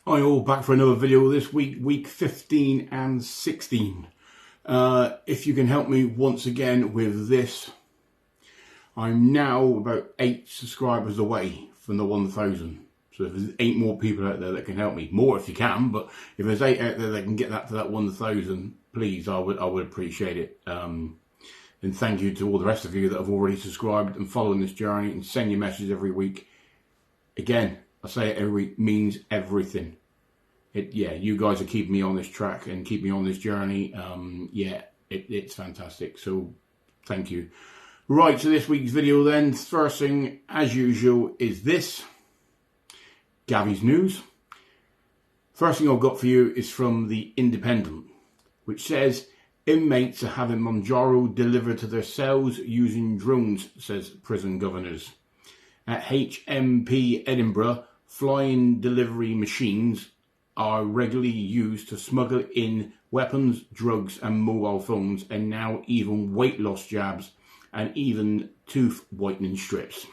Hi all, back for another video this week, week 15 and 16. If you can help me once again with this, I'm now about 8 subscribers away from the 1,000. So if there's 8 more people out there that can help me, more if you can, but if there's 8 out there that can get that to that 1,000, please, I would appreciate it. And thank you to all the rest of you that have already subscribed and following this journey and send your messages every week. Again, I say it every week, means everything. You guys are keeping me on this track and keep me on this journey. It's fantastic. So thank you. Right, so this week's video then, first thing as usual is this, Gavi's News. First thing I've got for you is from The Independent, which says, inmates are having Mounjaro delivered to their cells using drones, says prison governors. At HMP Edinburgh, flying delivery machines are regularly used to smuggle in weapons, drugs and mobile phones, and now even weight loss jabs and even tooth whitening strips.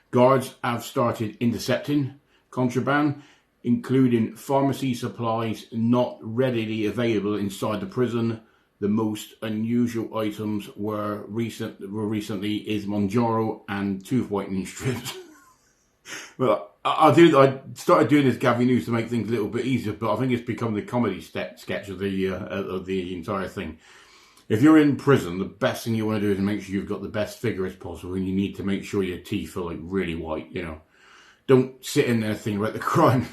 Guards have started intercepting contraband, including pharmacy supplies not readily available inside the prison. The most unusual items were recently is Mounjaro and tooth whitening strips. Well, I started doing this Gavi News to make things a little bit easier, but I think it's become the comedy sketch of the entire thing. If you're in prison, the best thing you want to do is make sure you've got the best figure as possible, and you need to make sure your teeth are like really white. You know, don't sit in there thinking about the crime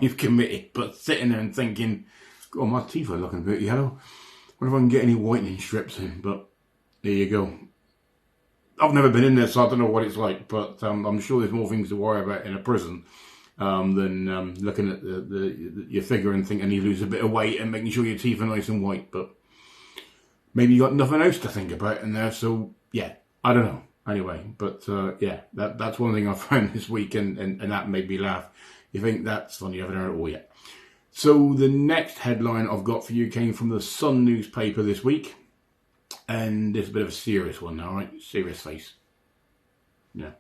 you've committed, but sitting there and thinking, "Oh, my teeth are looking a bit yellow. I wonder if I can get any whitening strips in." But there you go. I've never been in there, so I don't know what it's like, but I'm sure there's more things to worry about in a prison than looking at your figure and thinking you lose a bit of weight and making sure your teeth are nice and white. But maybe you got nothing else to think about in there, so yeah, I don't know. Anyway, but that's one thing I found this week, and that made me laugh. You think that's funny? You haven't heard it all yet. So the next headline I've got for you came from the Sun newspaper this week. And it's a bit of a serious one now, right? Serious face. Yeah.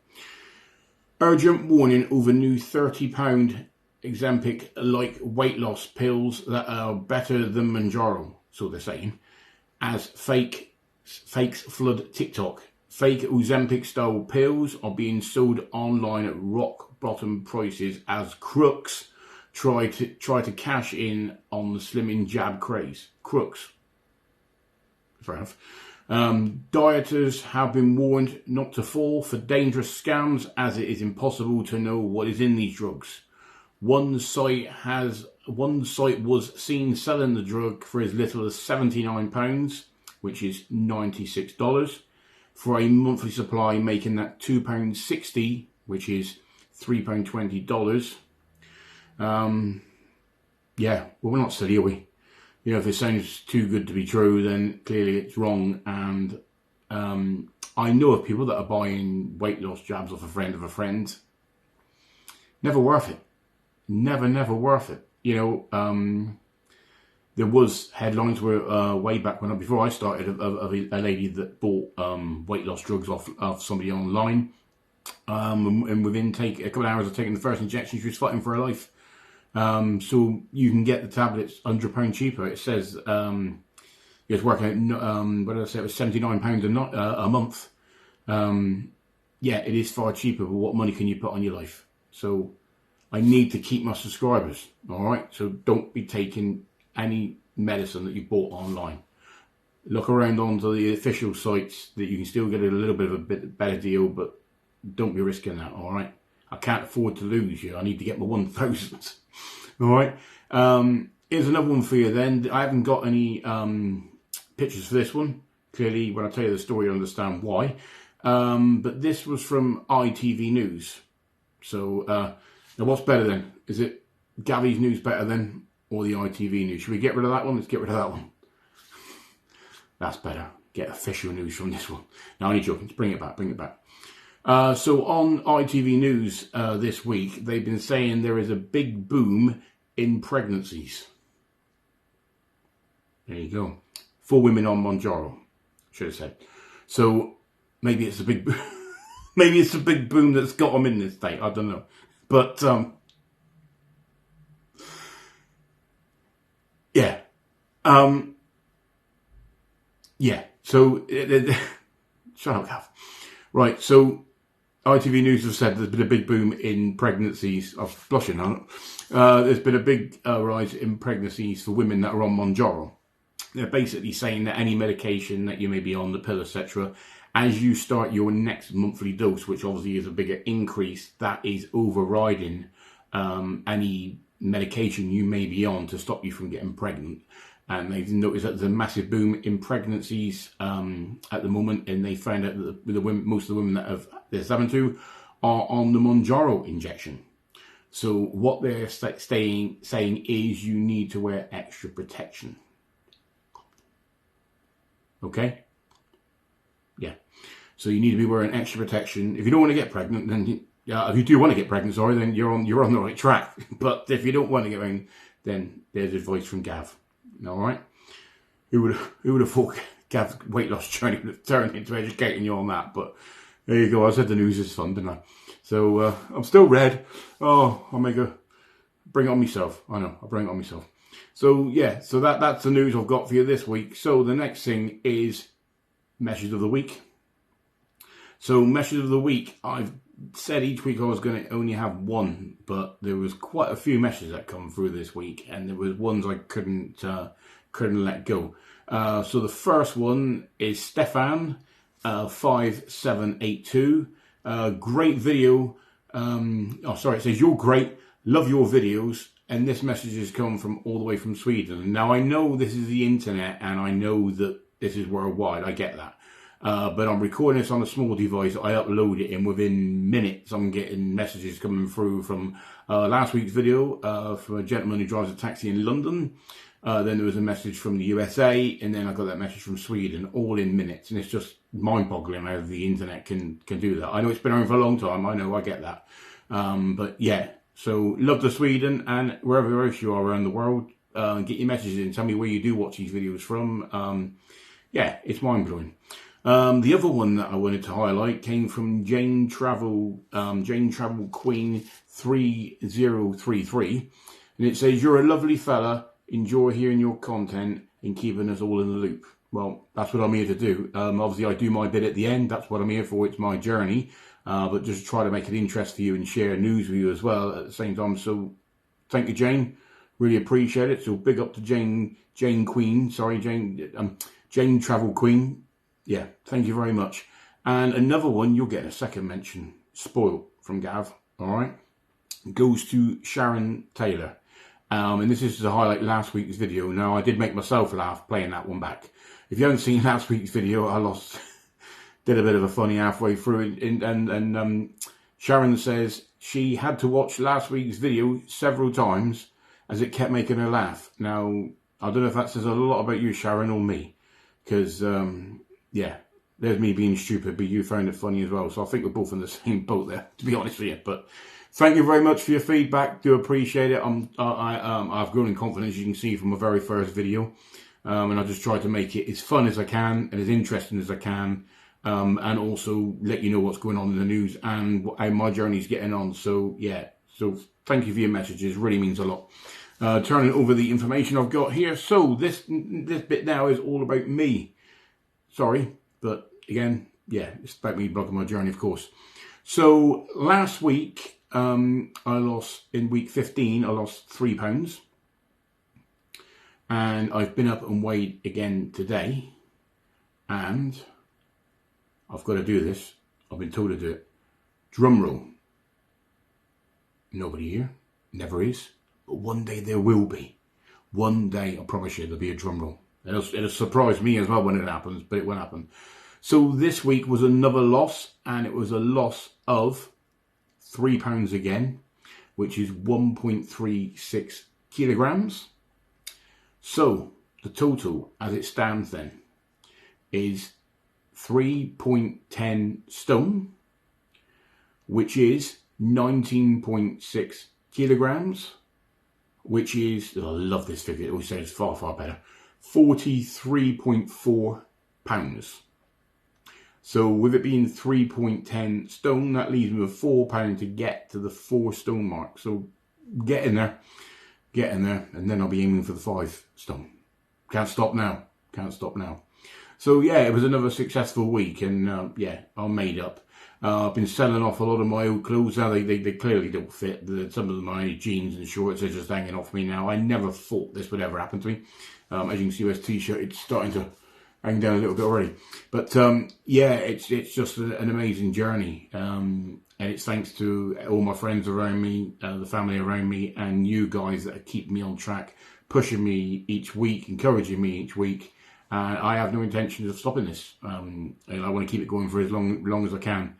Urgent warning over new £30 Ozempic-like weight loss pills that are better than Mounjaro, so they're saying, as fakes flood TikTok. Fake Ozempic-style pills are being sold online at rock-bottom prices as crooks try to cash in on the slimming jab craze. Crooks. Fair enough. Dieters have been warned not to fall for dangerous scams, as it is impossible to know what is in these drugs. One site was seen selling the drug for as little as £79, which is $96, for a monthly supply, making that £2.60, which is $3.20. Well, we're not silly, are we? You know, if it sounds too good to be true, then clearly it's wrong. And I know of people that are buying weight loss jabs off a friend. Never worth it. Never worth it. You know, there was headlines where way back when, before I started, of a lady that bought weight loss drugs off somebody online. And within a couple of hours of taking the first injection, she was fighting for her life. So you can get the tablets £100 cheaper. It says it's working out. What did I say? It was £79 a month. It is far cheaper. But what money can you put on your life? So I need to keep my subscribers. All right. So don't be taking any medicine that you bought online. Look around onto the official sites that you can still get a little bit of a bit better deal, but don't be risking that. All right. I can't afford to lose you. I need to get my 1,000. All right. Here's another one for you then. I haven't got any pictures for this one. Clearly, when I tell you the story, you understand why. But this was from ITV News. So, now what's better then? Is it Gavi's News better then, or the ITV News? Should we get rid of that one? Let's get rid of that one. That's better. Get official news from this one. No, I'm only joking. Let's bring it back. So on ITV News this week, they've been saying there is a big boom in pregnancies. There you go. 4 women on Mounjaro, should have said. So maybe it's a big boom that's got them in this state. I don't know. But Yeah, so shut up, Gav. Right, so ITV News have said there's been a big boom in pregnancies. I'm blushing on it. There's been a big rise in pregnancies for women that are on Mounjaro. They're basically saying that any medication that you may be on, the pill, etc., as you start your next monthly dose, which obviously is a bigger increase, that is overriding any medication you may be on to stop you from getting pregnant. And they've noticed that there's a massive boom in pregnancies at the moment, and they found out that the women, most of the women that they're having to are on the Mounjaro injection. So what they're saying is you need to wear extra protection. Okay? Yeah. So you need to be wearing extra protection. If you don't want to get pregnant, then if you do want to get pregnant, sorry, then you're on the right track. But if you don't want to get pregnant, then there's advice from Gav. All right. Who would have thought Gav's weight loss journey would have turned into educating you on that? But there you go. I said the news is fun, didn't I? So I'm still red. Oh, I'll bring it on myself. I know. I'll bring it on myself. So yeah. So that's the news I've got for you this week. So the next thing is message of the week. So message of the week. I've said each week I was going to only have one, but there was quite a few messages that come through this week, and there was ones I couldn't let go. So the first one is Stefan 5782. Great video. It says you're great. Love your videos. And this message has come from all the way from Sweden. Now I know this is the internet, and I know that this is worldwide. I get that. But I'm recording this on a small device. I upload it, and within minutes I'm getting messages coming through from last week's video from a gentleman who drives a taxi in London. Then there was a message from the USA, and then I got that message from Sweden, all in minutes. And it's just mind-boggling how the internet can do that. I know it's been around for a long time. I know, I get that. But yeah, so love to Sweden, and wherever else you are around the world, get your messages in. Tell me where you do watch these videos from. Yeah, it's mind-blowing. The other one that I wanted to highlight came from Jane Travel Queen 3033, and it says, "You're a lovely fella. Enjoy hearing your content and keeping us all in the loop." Well, that's what I'm here to do. Obviously, I do my bit at the end. That's what I'm here for. It's my journey, but just try to make it interesting for you and share news with you as well at the same time. So, thank you, Jane. Really appreciate it. So, big up to Jane Travel Queen. Yeah, thank you very much. And another one, you'll get a second mention, spoiled from Gav, all right, goes to Sharon Taylor. And this is to highlight last week's video. Now, I did make myself laugh playing that one back. If you haven't seen last week's video, did a bit of a funny halfway through it. And Sharon says she had to watch last week's video several times as it kept making her laugh. Now, I don't know if that says a lot about you, Sharon, or me. Because... yeah, there's me being stupid, but you found it funny as well. So I think we're both in the same boat there, to be honest with you. But thank you very much for your feedback. Do appreciate it. I've grown in confidence, you can see from my very first video. And I just try to make it as fun as I can and as interesting as I can. And also let you know what's going on in the news and how my journey's getting on. So yeah, so thank you for your messages. Really means a lot. Turning over the information I've got here. So this bit now is all about me. Sorry, but again, yeah, it's about me blogging my journey, of course. So last week, in week 15, I lost 3 pounds. And I've been up and weighed again today. And I've got to do this. I've been told to do it. Drum roll. Nobody here. Never is. But one day there will be. One day, I promise you, there'll be a drum roll. It'll surprise me as well when it happens, but it won't happen. So this week was another loss, and it was a loss of £3 again, which is 1.36 kilograms. So the total, as it stands then, is 3.10 stone, which is 19.6 kilograms, which is, oh, I love this figure, it always says far, far better, 43.4 pounds. So with it being 3.10 stone, that leaves me with £4 to get to the 4 stone mark. So get in there, and then I'll be aiming for the 5 stone. can't stop now. Can't stop now. So yeah, it was another successful week, and yeah, I'm made up. I've been selling off a lot of my old clothes now. They clearly don't fit. Some of my jeans and shorts are just hanging off me now. I never thought this would ever happen to me. As you can see, this t-shirt, it's starting to hang down a little bit already. But yeah, it's just an amazing journey. And it's thanks to all my friends around me, the family around me, and you guys that keep me on track, pushing me each week, encouraging me each week. And I have no intention of stopping this. And I want to keep it going for as long as I can.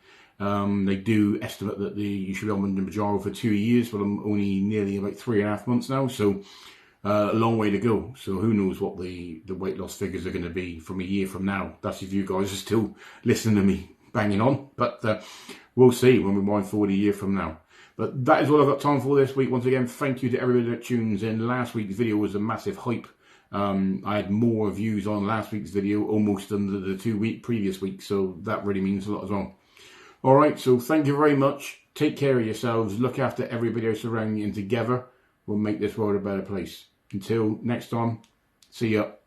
They do estimate that you should be on Mounjaro for 2 years, but I'm only nearly about 3.5 months now, so a long way to go. So who knows what the weight loss figures are going to be from a year from now. That's if you guys are still listening to me banging on, but we'll see when we're going forward a year from now. But that is all I've got time for this week. Once again, thank you to everybody that tunes in. Last week's video was a massive hype. I had more views on last week's video almost than the 2 previous week, so that really means a lot as well. Alright, so thank you very much. Take care of yourselves. Look after everybody else around you, and together we'll make this world a better place. Until next time, see ya.